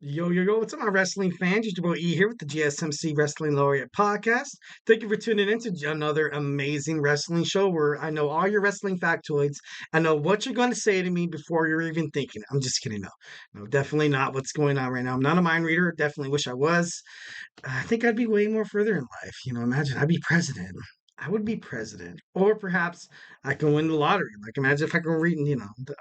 Yo, yo, yo, what's up, my wrestling fans? It's your boy E here with the GSMC Wrestling Laureate Podcast. Thank you for tuning in to another amazing wrestling show where I know all your wrestling factoids. I know what you're going to say to me before you're even thinking. I'm just kidding. No, definitely not what's going on right now. I'm not a mind reader. Definitely wish I was. I think I'd be way more further in life. Imagine I'd be president. I would be president. Or perhaps I can win the lottery. Like, imagine if I can read,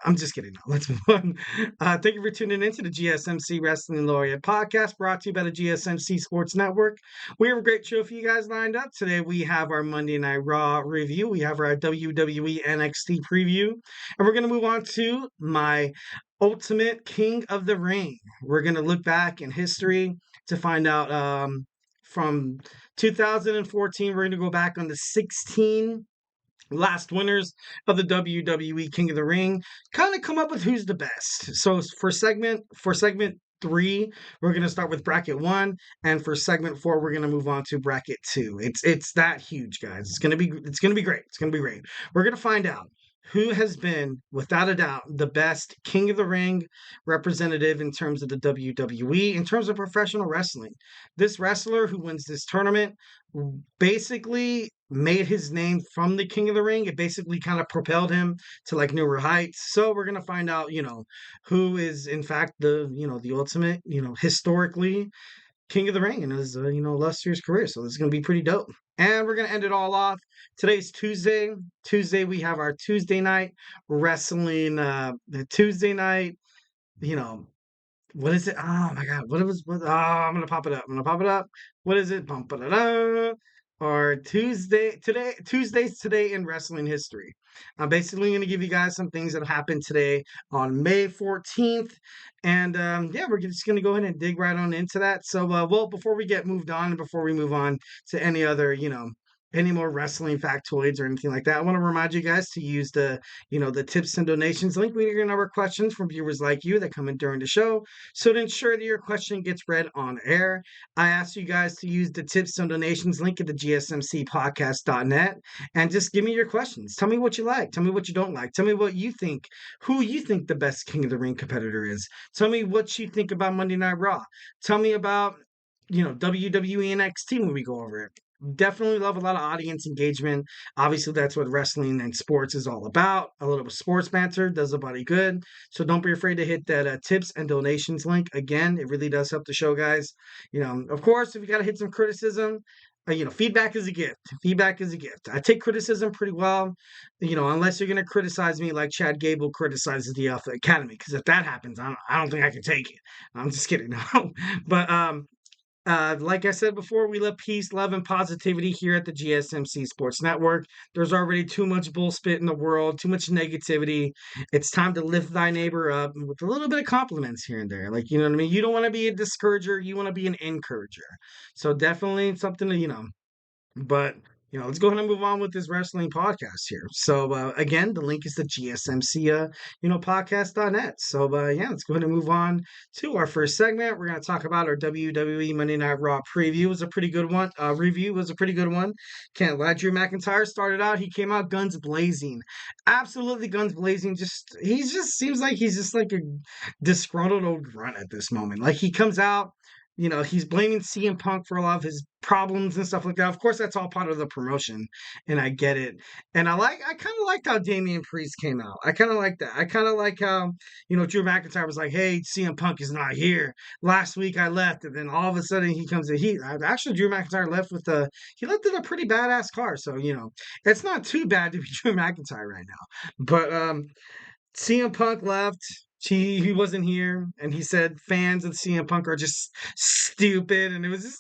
I'm just kidding. No, let's move on. Thank you for tuning in to the GSMC Wrestling Laureate Podcast brought to you by the GSMC Sports Network. We have a great show for you guys lined up. Today we have our Monday Night Raw review. We have our WWE NXT preview. And we're going to move on to my Ultimate King of the Ring. We're going to look back in history to find out from 2014. We're going to go back on the 16 last winners of the WWE King of the Ring, kind of come up with who's the best. So for segment 3, we're going to start with bracket 1, and for segment 4, we're going to move on to bracket 2. It's that huge, guys. It's going to be great. It's going to be great. We're going to find out who has been, without a doubt, the best King of the Ring representative in terms of the WWE, in terms of professional wrestling. This wrestler who wins this tournament basically made his name from the King of the Ring. It basically kind of propelled him to like newer heights. So we're gonna find out, who is in fact the ultimate, historically King of the Ring in his illustrious career. So this is gonna be pretty dope. And we're gonna end it all off. Today's Tuesday. Tuesday we have our Tuesday night wrestling. The Tuesday night, you know, what is it? Oh my God! I'm gonna pop it up. What is it? Bum, ba-da-da. Or Tuesdays today in wrestling history. I'm basically gonna give you guys some things that happened today on May 14th, and yeah, we're just gonna go ahead and dig right on into that. So, well, before we get moved on, and before we move on to any other, any more wrestling factoids or anything like that, I want to remind you guys to use the tips and donations link. We get a number of questions from viewers like you that come in during the show. So to ensure that your question gets read on air, I ask you guys to use the tips and donations link at the gsmcpodcast.net and just give me your questions. Tell me what you like. Tell me what you don't like. Tell me what you think, who you think the best King of the Ring competitor is. Tell me what you think about Monday Night Raw. Tell me about, WWE NXT when we go over it. Definitely love a lot of audience engagement. Obviously, that's what wrestling and sports is all about. A little sports banter does a body good. So don't be afraid to hit that tips and donations link. Again, it really does help the show, guys. Of course, if you got to hit some criticism, feedback is a gift. Feedback is a gift. I take criticism pretty well, unless you're going to criticize me like Chad Gable criticizes the Alpha Academy. Because if that happens, I don't think I can take it. I'm just kidding. No. But like I said before, we love peace, love, and positivity here at the GSMC Sports Network. There's already too much bullspit in the world, too much negativity. It's time to lift thy neighbor up with a little bit of compliments here and there. Like, you know what I mean? You don't want to be a discourager. You want to be an encourager. So definitely something to, but let's go ahead and move on with this wrestling podcast here. So again, the link is the GSMC podcast.net. So yeah, let's go ahead and move on to our first segment. We're going to talk about our WWE Monday Night Raw preview. It was a pretty good one. Review was a pretty good one. Can't lie. Drew McIntyre started out. He came out guns blazing, absolutely guns blazing. He just seems like he's just like a disgruntled old grunt at this moment. Like he comes out. He's blaming CM Punk for a lot of his problems and stuff like that. Of course, that's all part of the promotion, and I get it. And I kind of liked how Damien Priest came out. I kind of like that. I kind of like how, Drew McIntyre was like, "Hey, CM Punk is not here. Last week I left, and then all of a sudden he comes in. Actually Drew McIntyre left he left in a pretty badass car. So it's not too bad to be Drew McIntyre right now. But CM Punk left. He wasn't here, and he said fans of CM Punk are just stupid, and it was just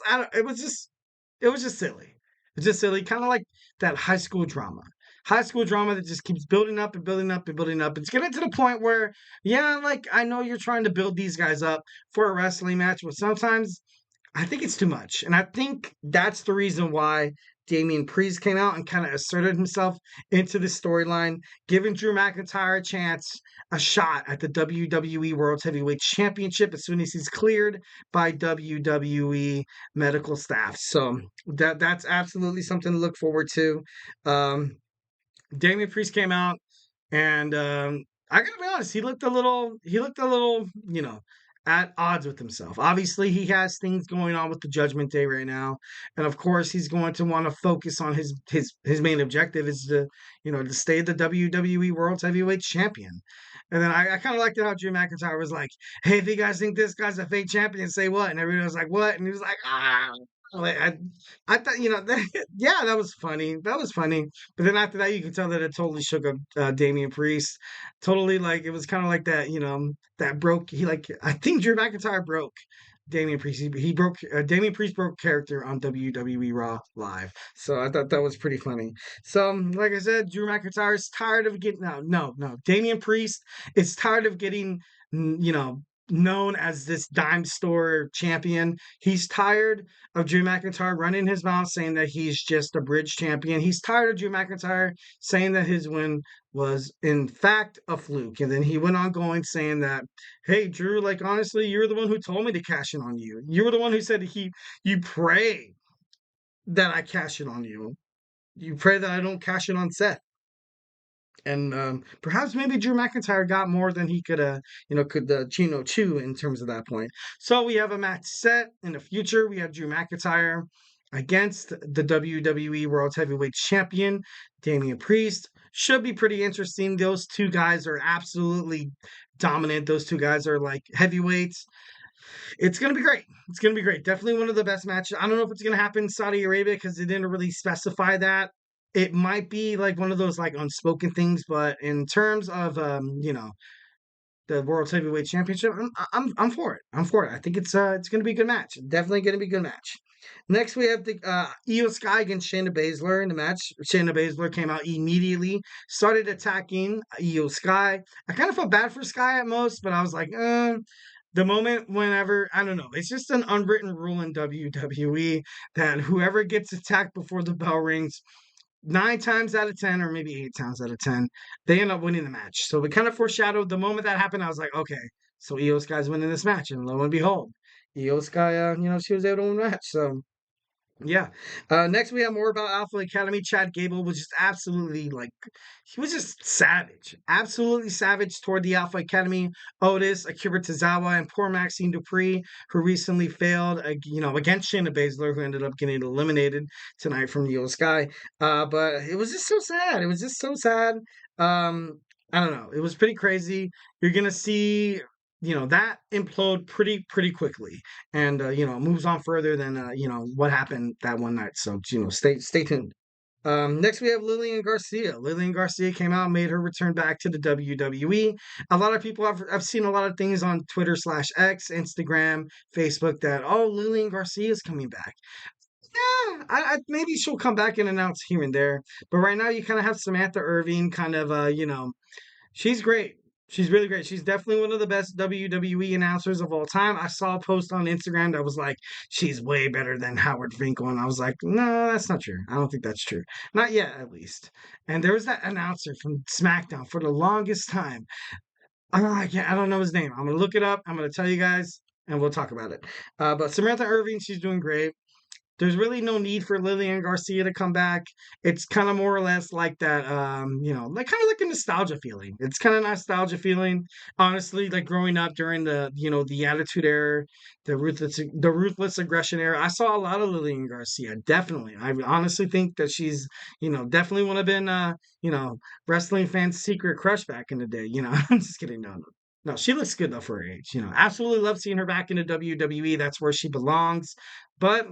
it was just silly. It's just silly, kind of like that high school drama. High school drama that just keeps building up and building up and building up. It's getting to the point where, yeah, like I know you're trying to build these guys up for a wrestling match, but sometimes I think it's too much. And I think that's the reason why Damien Priest came out and kind of asserted himself into the storyline, giving Drew McIntyre a shot at the WWE World Heavyweight Championship as soon as he's cleared by WWE medical staff. So that's absolutely something to look forward to. Damien Priest came out and I gotta be honest, he looked a little, at odds with himself. Obviously, he has things going on with the Judgment Day right now, and of course, he's going to want to focus on his main objective is to to stay the WWE World Heavyweight Champion. And then I kind of liked it how Drew McIntyre was like, "Hey, if you guys think this guy's a fake champion, say what?" And everyone was like, "What?" And he was like, "Ah." Like, I thought, yeah, that was funny. That was funny. But then after that, you could tell that it totally shook up Damien Priest. Totally, like it was kind of like that, that broke. I think Drew McIntyre broke Damien Priest. He broke Damien Priest broke character on WWE Raw live. So I thought that was pretty funny. So like I said, Drew McIntyre is tired of getting no. Damien Priest is tired of getting known as this dime store champion. He's tired of Drew McIntyre running his mouth saying that he's just a bridge champion. He's tired of Drew McIntyre saying that his win was in fact a fluke. And then he went on going saying that, "Hey Drew, like honestly, you're the one who told me to cash in on you. You were the one who said you pray that I cash in on you. You pray that I don't cash in on Seth." And perhaps maybe Drew McIntyre got more than he could chew in terms of that point. So we have a match set in the future. We have Drew McIntyre against the WWE World Heavyweight Champion, Damien Priest. Should be pretty interesting. Those two guys are absolutely dominant. Those two guys are like heavyweights. It's going to be great. It's going to be great. Definitely one of the best matches. I don't know if it's going to happen in Saudi Arabia because they didn't really specify that. It might be like one of those like unspoken things, but in terms of the World Heavyweight Championship, I'm for it. I'm for it. I think it's going to be a good match. Definitely going to be a good match. Next, we have the Io Sky against Shayna Baszler in the match. Shayna Baszler came out immediately, started attacking Io Sky. I kind of felt bad for Sky at most, but I was like, the moment whenever, I don't know, it's just an unwritten rule in WWE that whoever gets attacked before the bell rings, 9 times out of 10, or maybe 8 times out of 10, they end up winning the match. So we kind of foreshadowed the moment that happened. I was like, okay, so Io Sky's winning this match. And lo and behold, Io Sky, she was able to win the match. So yeah. Next, we have more about Alpha Academy. Chad Gable was just absolutely he was just savage, absolutely savage toward the Alpha Academy. Otis, Akira Tozawa, and poor Maxine Dupree, who recently failed, against Shayna Baszler, who ended up getting eliminated tonight from Io Sky. But it was just so sad. It was just so sad. I don't know. It was pretty crazy. You're gonna see that implode pretty quickly, and moves on further than what happened that one night. So stay tuned. Next we have Lillian Garcia. Lillian Garcia came out, made her return back to the WWE. A lot of people I've seen a lot of things on Twitter/X, Instagram, Facebook that Lillian Garcia is coming back. Yeah, maybe she'll come back and announce here and there. But right now you kind of have Samantha Irving kind of she's great. She's really great. She's definitely one of the best WWE announcers of all time. I saw a post on Instagram that was like, she's way better than Howard Finkel. And I was like, no, that's not true. I don't think that's true. Not yet, at least. And there was that announcer from SmackDown for the longest time. I don't know his name. I'm going to look it up. I'm going to tell you guys, and we'll talk about it. But Samantha Irving, she's doing great. There's really no need for Lillian Garcia to come back. It's kind of more or less like that, like kind of like a nostalgia feeling. It's kind of nostalgia feeling, honestly, like growing up during the Attitude Era, the ruthless aggression era. I saw a lot of Lillian Garcia. Definitely, I honestly think that she's, definitely would have been, wrestling fans' secret crush back in the day. I'm just kidding. No, no. No, she looks good though for her age. Absolutely love seeing her back in the WWE. That's where she belongs. But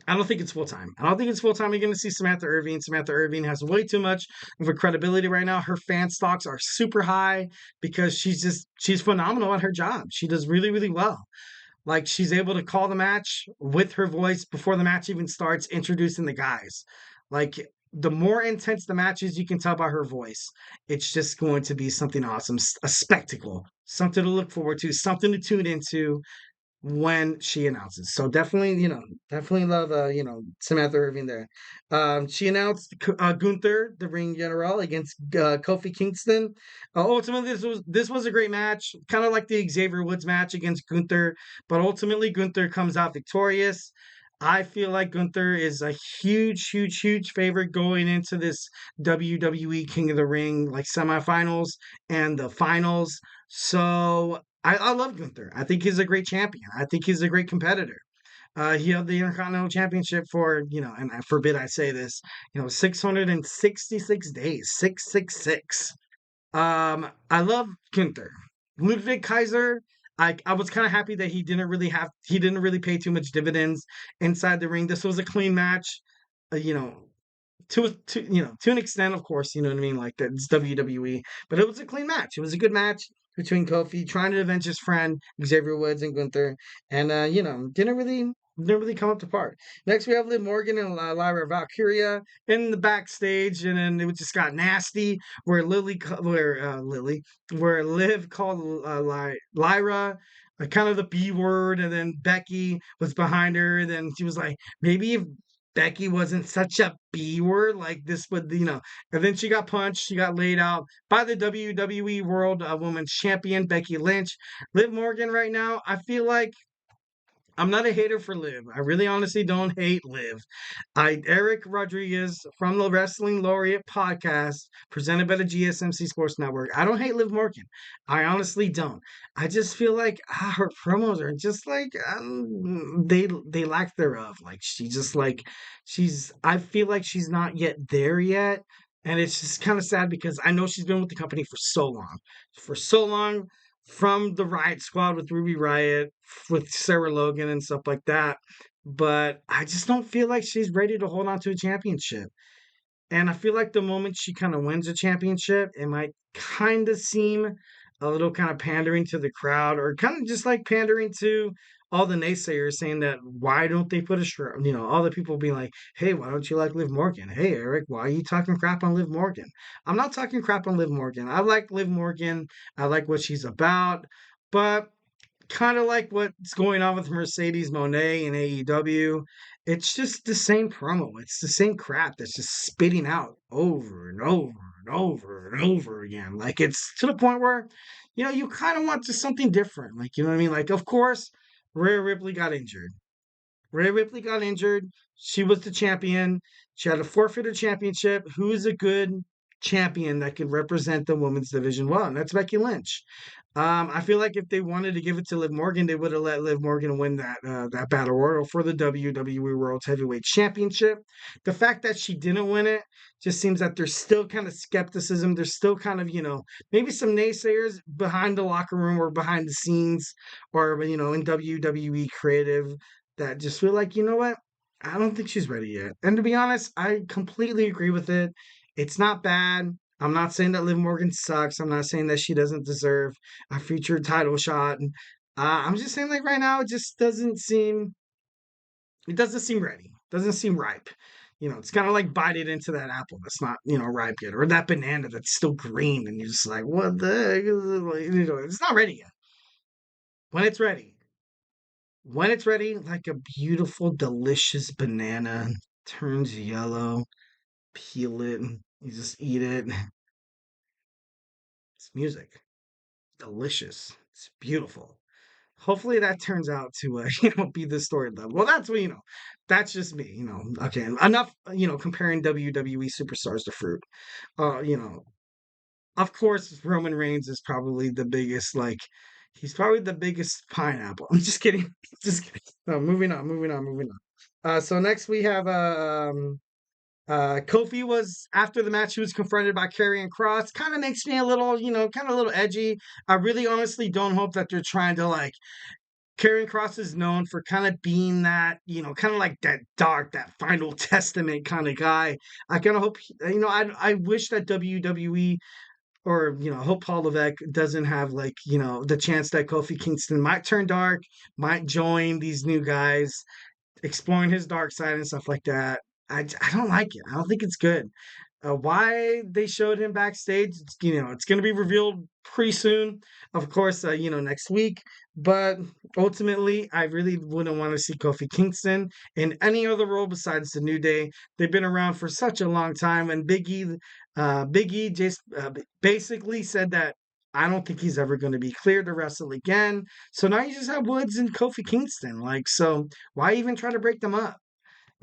I don't think it's full time. I don't think it's full time. You're going to see Samantha Irving. Samantha Irving has way too much of a credibility right now. Her fan stocks are super high because she's phenomenal at her job. She does really, really well. Like she's able to call the match with her voice before the match even starts, introducing the guys. Like the more intense the match is, you can tell by her voice. It's just going to be something awesome, a spectacle, something to look forward to, something to tune into when she announces. So definitely, definitely love, Samantha Irving there. She announced Gunther, the ring general, against Kofi Kingston. Ultimately, this was a great match, kind of like the Xavier Woods match against Gunther, but ultimately Gunther comes out victorious. I feel like Gunther is a huge, huge, huge favorite going into this WWE King of the Ring like semifinals and the finals. So I love Gunther. I think he's a great champion. I think he's a great competitor. He held the Intercontinental Championship for, and I forbid I say this, 666 days, 666. I love Gunther. Ludwig Kaiser, I was kind of happy that he didn't really pay too much dividends inside the ring. This was a clean match, uh, you know, to an extent, of course, you know what I mean, like that it's WWE, but it was a clean match. It was a good match between Kofi trying to avenge his friend Xavier Woods and Gunther, and didn't really come up to par. Next, we have Liv Morgan and Lyra Valkyria in the backstage, and then it just got nasty. Where Liv called Lyra kind of the B word, and then Becky was behind her, and then she was like, maybe if Becky wasn't such a B word, like this would, and then she got punched. She got laid out by the WWE World Women's Champion, Becky Lynch. Liv Morgan right now, I feel like I'm not a hater for Liv. I really honestly don't hate Liv. Eric Rodriguez from the Wrestling Laureate Podcast, presented by the GSMC Sports Network. I don't hate Liv Morgan. I honestly don't. I just feel like her promos are just like they lack thereof. Like she just like she's. I feel like she's not yet there yet, and it's just kind of sad because I know she's been with the company for so long, from the Riot Squad with Ruby Riot, with Sarah Logan and stuff like that. But I just don't feel like she's ready to hold on to a championship. And I feel like the moment she kind of wins a championship, it might kind of seem a little kind of pandering to the crowd, or kind of just like pandering to all the naysayers saying that why don't they put a strap? All the people being like, hey, why don't you like Liv Morgan? Hey, Eric, why are you talking crap on Liv Morgan? I'm not talking crap on Liv Morgan. I like Liv Morgan. I like what she's about. But kind of like what's going on with Mercedes Moné and AEW. It's just the same promo. It's the same crap that's just spitting out over and over and over and over again. Like it's to the point where, you kind of want just something different. Like, you know what I mean? Like, of course, Rhea Ripley got injured. Rhea Ripley got injured. She was the champion. She had a forfeited championship. Who is a good champion that could represent the women's division well? And that's Becky Lynch. I feel like if they wanted to give it to Liv Morgan, they would have let Liv Morgan win that battle royal for the WWE World Heavyweight Championship. The fact that she didn't win it just seems that there's still kind of skepticism. There's still kind of maybe some naysayers behind the locker room or behind the scenes, or in WWE creative, that just feel like, you know what? I don't think she's ready yet. And to be honest, I completely agree with it. It's not bad. I'm not saying that Liv Morgan sucks. I'm not saying that she doesn't deserve a future title shot. And I'm just saying, like right now, it doesn't seem ready. It doesn't seem ripe. It's kind of like biting into that apple that's not, ripe yet, or that banana that's still green, and you're just like, what the heck is it? It's not ready yet. When it's ready, like a beautiful, delicious banana turns yellow, peel it, you just eat it. It's music. Delicious. It's beautiful. Hopefully that turns out to be the story level. Well, that's what that's just me. Okay, enough. Comparing WWE superstars to fruit. Uh, you know, of course, Roman Reigns is probably the biggest. Like, he's probably the biggest pineapple. I'm just kidding. Just kidding. No, moving on. Moving on. Moving on. So next we have Kofi was, after the match, he was confronted by Karrion Kross. Kind of makes me a little, kind of a little edgy. I really honestly don't hope that they're trying to like. Karrion Kross is known for kind of being that, kind of like that dark, that Final Testament kind of guy. I kind of hope, I wish that WWE, or hope Paul Levesque doesn't have like the chance that Kofi Kingston might turn dark, might join these new guys, exploring his dark side and stuff like that. I don't like it. I don't think it's good. Why they showed him backstage, it's going to be revealed pretty soon. Of course, next week. But ultimately, I really wouldn't want to see Kofi Kingston in any other role besides the New Day. They've been around for such a long time, and Big E just basically said that I don't think he's ever going to be cleared to wrestle again. So now you just have Woods and Kofi Kingston. Like, so why even try to break them up?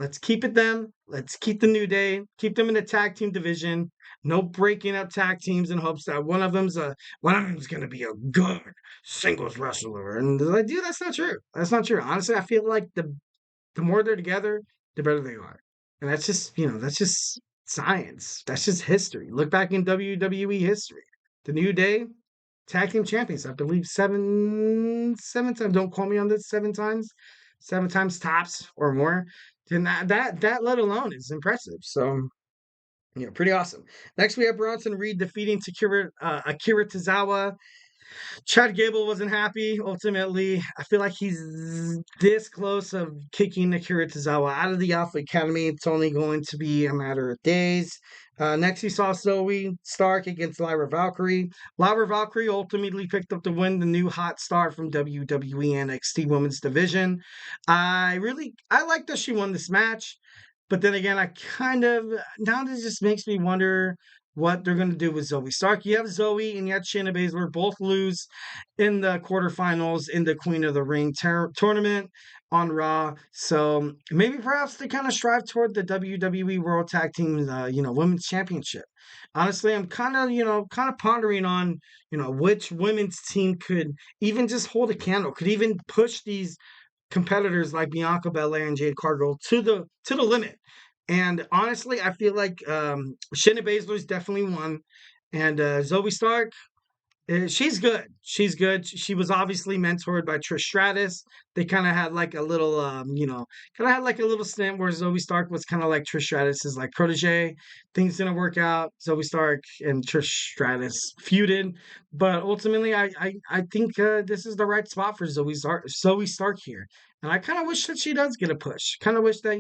Let's keep it them. Let's keep the New Day. Keep them in the tag team division. No breaking up tag teams in hopes that one of them's gonna be a good singles wrestler. And they're like, dude, that's not true. That's not true. Honestly, I feel like the more they're together, the better they are. And that's just, that's just science. That's just history. Look back in WWE history. The New Day, tag team champions, I believe seven times. Don't quote me on this, seven times tops or more. Then that let alone is impressive. So pretty awesome. Next, we have Bronson Reed defeating Akira Tozawa. Chad Gable wasn't happy. Ultimately, I feel like he's this close of kicking Akira Tozawa out of the Alpha Academy. It's only going to be a matter of days. Next, we saw Zoe Stark against Lyra Valkyrie. Lyra Valkyrie ultimately picked up the win, the new hot star from WWE NXT Women's Division. I like that she won this match. But then again, now this just makes me wonder what they're going to do with Zoe Stark. You have Zoe and you have Shayna Baszler both lose in the quarterfinals in the Queen of the Ring tournament on Raw. So maybe perhaps they kind of strive toward the WWE World Tag Team, Women's Championship. Honestly, I'm kind of pondering on, which women's team could even just hold a candle, could even push these competitors like Bianca Belair and Jade Cargill to the limit. And honestly, I feel like Shayna Baszler's definitely one, and Zoe Stark, she's good. She's good. She was obviously mentored by Trish Stratus. They kind of had like a little, stint where Zoe Stark was kind of like Trish Stratus's like protege. Things didn't work out. Zoe Stark and Trish Stratus feuded, but ultimately, I think this is the right spot for Zoe Stark here. And I kind of wish that she does get a push. Kind of wish that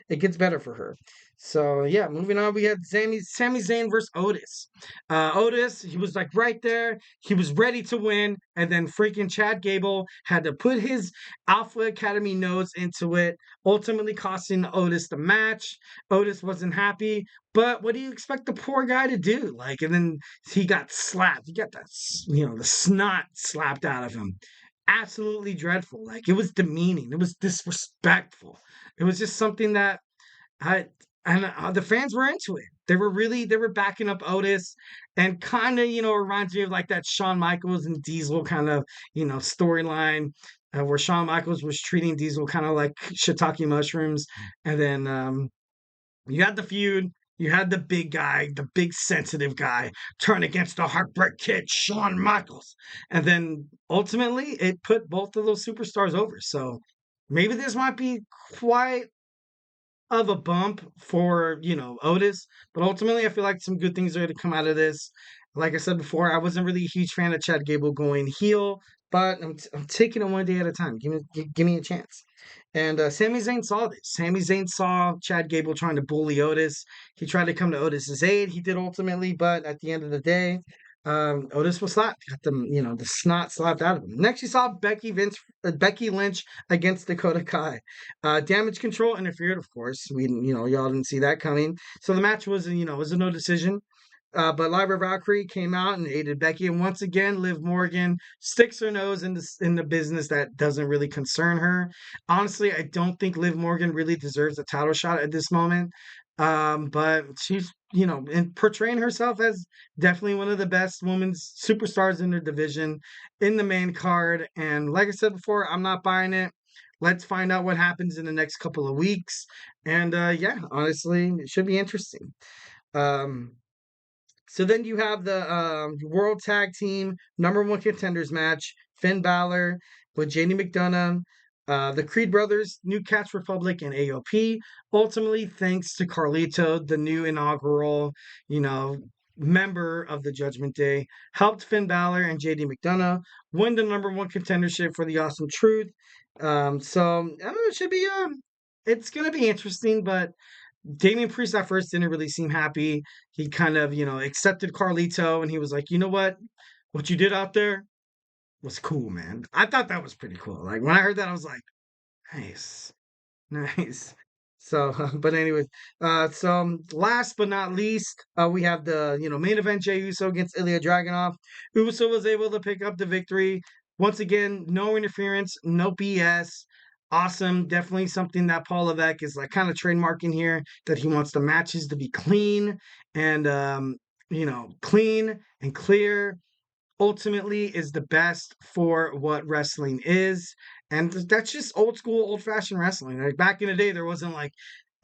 it gets better for her. So yeah, moving on, we had Sami Zayn versus Otis. Otis, he was like right there. He was ready to win, and then freaking Chad Gable had to put his Alpha Academy nose into it, ultimately costing Otis the match. Otis wasn't happy, but what do you expect the poor guy to do? Like, and then he got slapped. He got that, the snot slapped out of him. Absolutely dreadful. Like, it was demeaning. It was disrespectful. It was just something that I the fans were into it. They were backing up Otis, and kind of reminds me of like that Shawn Michaels and Diesel kind of storyline, where Shawn Michaels was treating Diesel kind of like shiitake mushrooms, and then you had the feud. You had the big guy, the big sensitive guy, turn against the Heartbreak Kid, Shawn Michaels, and then ultimately it put both of those superstars over. So maybe this might be quite of a bump for Otis, but ultimately I feel like some good things are going to come out of this. Like I said before, I wasn't really a huge fan of Chad Gable going heel, but I'm taking it one day at a time. Give me a chance. And Sami Zayn saw this. Sami Zayn saw Chad Gable trying to bully Otis. He tried to come to Otis's aid. He did ultimately, but at the end of the day, Otis was slapped. Got the snot slapped out of him. Next, you saw Becky Lynch against Dakota Kai. Damage Control interfered, of course. Y'all didn't see that coming. So the match was a no decision. But Lyra Valkyrie came out and aided Becky, and once again, Liv Morgan sticks her nose in the business that doesn't really concern her. Honestly, I don't think Liv Morgan really deserves a title shot at this moment. But she's in portraying herself as definitely one of the best women's superstars in her division in the main card. And like I said before, I'm not buying it. Let's find out what happens in the next couple of weeks. And yeah, honestly, it should be interesting. So then you have the World Tag Team #1 contenders match: Finn Balor with JD McDonough, the Creed brothers, New Cats Republic, and AOP. Ultimately, thanks to Carlito, the new inaugural, member of the Judgment Day, helped Finn Balor and JD McDonough win the #1 contendership for the Awesome Truth. So it should be it's gonna be interesting, but Damien Priest at first didn't really seem happy. He kind of, accepted Carlito, and he was like, you know what you did out there was cool, man. I thought that was pretty cool. Like, when I heard that, I was like, nice, nice. So, but anyways, last but not least, we have the, main event: Jey Uso against Ilja Dragunov. Uso was able to pick up the victory. Once again, no interference, no BS. Awesome. Definitely something that Paul Levesque is like kind of trademarking here, that he wants the matches to be clean and, clean and clear. Ultimately is the best for what wrestling is. And that's just old school, old fashioned wrestling. Like back in the day, there wasn't like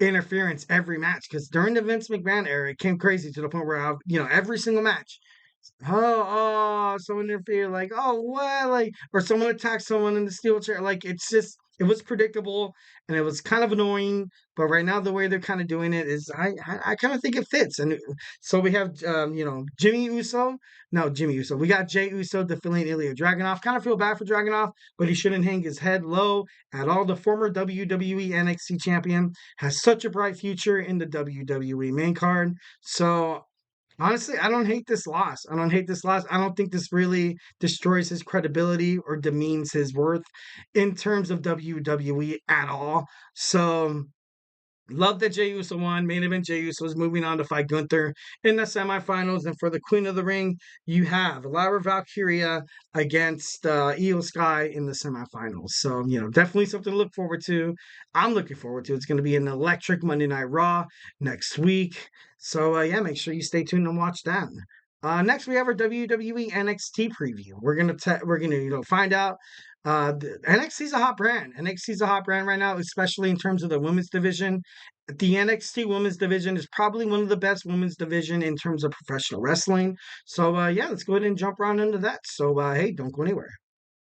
interference every match, because during the Vince McMahon era, it came crazy to the point where every single match. Someone interfered, like, oh, what? Like, or someone attacked someone in the steel chair. Like, it was predictable and it was kind of annoying. But right now, the way they're kind of doing it is, I kind of think it fits. And so we have, Jimmy Uso. No, Jimmy Uso. We got Jey Uso defeating Ilja Dragunov. Kind of feel bad for Dragunov, but he shouldn't hang his head low at all. The former WWE NXT champion has such a bright future in the WWE main card. So honestly, I don't hate this loss. I don't hate this loss. I don't think this really destroys his credibility or demeans his worth in terms of WWE at all. So love that Jey Uso won. Main event, Jey Uso is moving on to fight Gunther in the semifinals. And for the Queen of the Ring, you have Lara Valkyria against Io Sky in the semifinals. So, definitely something to look forward to. I'm looking forward to. It's going to be an electric Monday Night Raw next week. So, yeah, make sure you stay tuned and watch that. Next, we have our WWE NXT preview. We're gonna find out. NXT's a hot brand. NXT's a hot brand right now, especially in terms of the women's division. The NXT women's division is probably one of the best women's division in terms of professional wrestling. So, yeah, let's go ahead and jump right into that. So, hey, don't go anywhere.